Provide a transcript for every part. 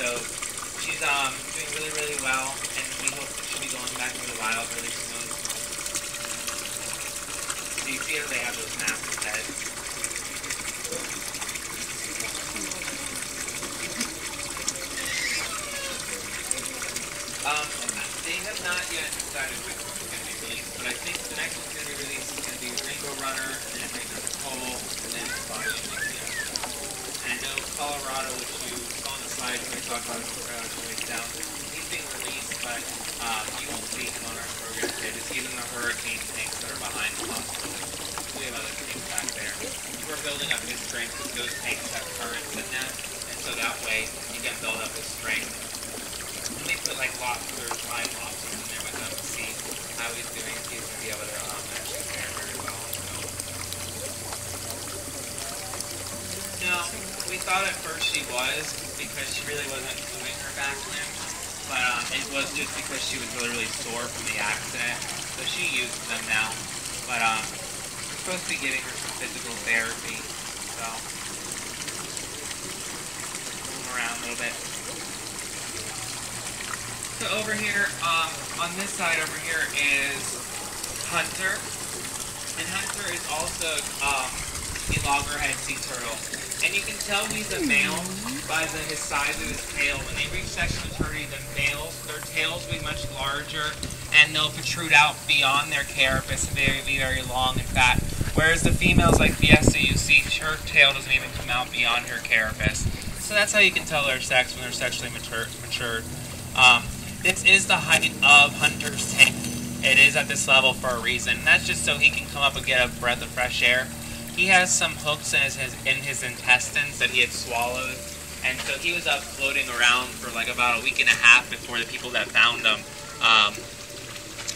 So she's doing really, really well, and we hope that she'll be going back to the wild really soon. So you see how they have those massive heads? They have not yet decided which one's going to be released, but I think the next one's going to be released is going to be Rainbow Runner, and then Rainbow Nicole, and then Spotty and Nikia. And I know Colorado, which you saw on the slide when we talked about noise down, he's being released, but you won't see him on our program today. Just even the hurricane tanks that are behind the hospital. We have other tanks back there. We're building up his strength because those tanks have currents in them, and so that way you can build up his strength. And they put like lobsters, live lobsters in there with them to see how he's doing. He's going to be able to actually fare very well. So, no, we thought at first she was because she really wasn't doing her back limbs, but it was just because she was really, really sore from the accident. So she uses them now, but we're supposed to be giving her some physical therapy. So, move around a little bit. So over here, on this side over here is Hunter. And Hunter is also a loggerhead sea turtle. And you can tell he's a male by his size of his tail. When they reach sexual maturity, the males, their tails will be much larger and they'll protrude out beyond their carapace and be very long and fat. Whereas the females like Fiesta, you see her tail doesn't even come out beyond her carapace. So that's how you can tell their sex when they're sexually matured. This is the height of Hunter's tank. It is at this level for a reason. And that's just so he can come up and get a breath of fresh air. He has some hooks in his intestines that he had swallowed. And so he was up floating around for like about a week and a half before the people that found him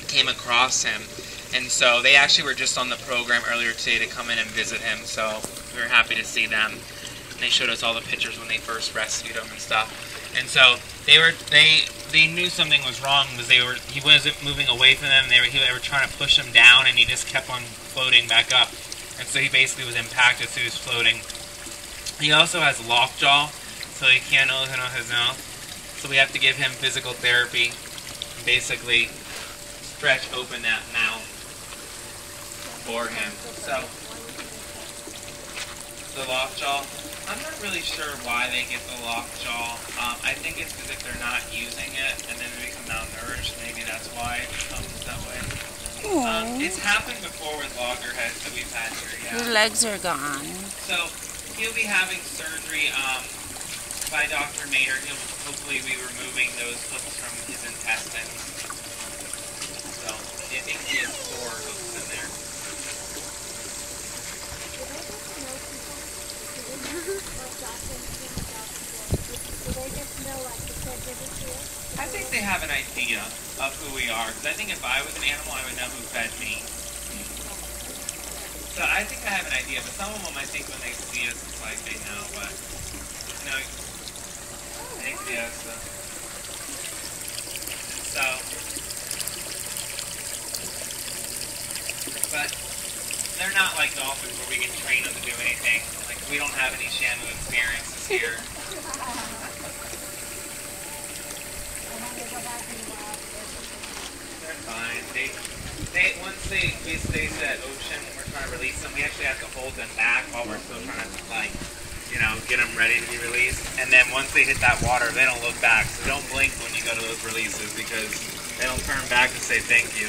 came across him. And so they actually were just on the program earlier today to come in and visit him. So we were happy to see them. And they showed us all the pictures when they first rescued him and stuff. And so they knew something was wrong because he wasn't moving away from them. They were trying to push him down, and he just kept on floating back up. And so he basically was impacted, so he was floating. He also has lockjaw, so he can't open his mouth. So we have to give him physical therapy, and basically stretch open that mouth for him. So the lockjaw. I'm not really sure why they get the lockjaw. I think it's because if they're not using it and then they become malnourished, maybe that's why it becomes that way. It's happened before with loggerheads that we've had here, yeah. Your legs are gone. So he'll be having surgery by Dr. Mater. He'll hopefully be removing those hooks from his intestines. So I think he has 4 hooks in there. I think they have an idea of who we are. Because I think if I was an animal, I would know who fed me. So I think I have an idea. But some of them, I think when they see us, it's like they know. But no, I think yes. So, but they're not like dolphins where we can train them to do anything. Like we don't have any Shamu experiences here. They're fine. They once they stay to that ocean, when we're trying to release them, we actually have to hold them back while we're still trying to get them ready to be released. And then once they hit that water, they don't look back. So don't blink when you go to those releases because they don't turn back to say thank you.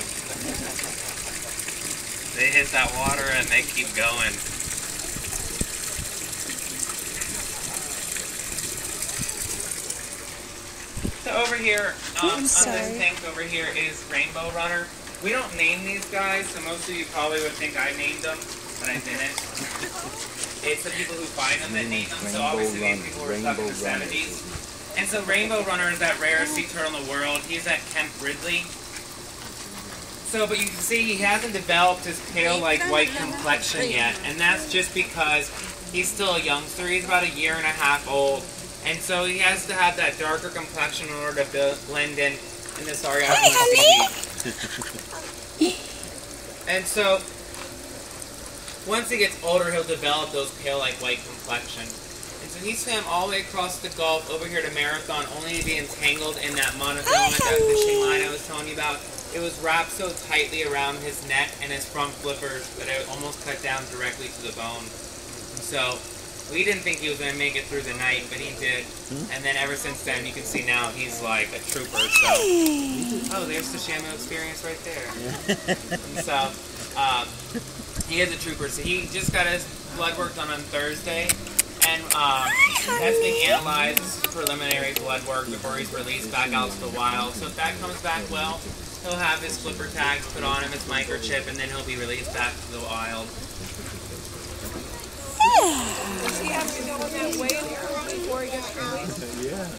They hit that water and they keep going. So over here, on this tank over here is Rainbow Runner. We don't name these guys, so most of you probably would think I named them, but I didn't. It's the people who find them that name them, so obviously these people were stuck in the 70s. And so Rainbow Runner is that rarest sea turtle in the world. He's at Camp Ridley. So, but you can see he hasn't developed his pale, like, white complexion yet, and that's just because he's still a youngster. He's about 1.5 years old. And so he has to have that darker complexion in order to blend in this Ariadne seaweed. And so, once he gets older, he'll develop those pale, like white complexion. And So he swam all the way across the Gulf over here to Marathon, only to be entangled in that monofilament, that fishing line I was telling you about. It was wrapped so tightly around his neck and his front flippers that it almost cut down directly to the bone. And so we didn't think he was going to make it through the night, but he did. And then ever since then, you can see now he's like a trooper. So, oh, there's the Shamu experience right there. And so he is a trooper. So he just got his blood work done on Thursday. And that's being analyzed. This is preliminary blood work before he's released back out to the wild. So if that comes back well, he'll have his flipper tags put on him, his microchip, and then he'll be released back to the wild. Does he have to go on that way before he gets released? Yeah.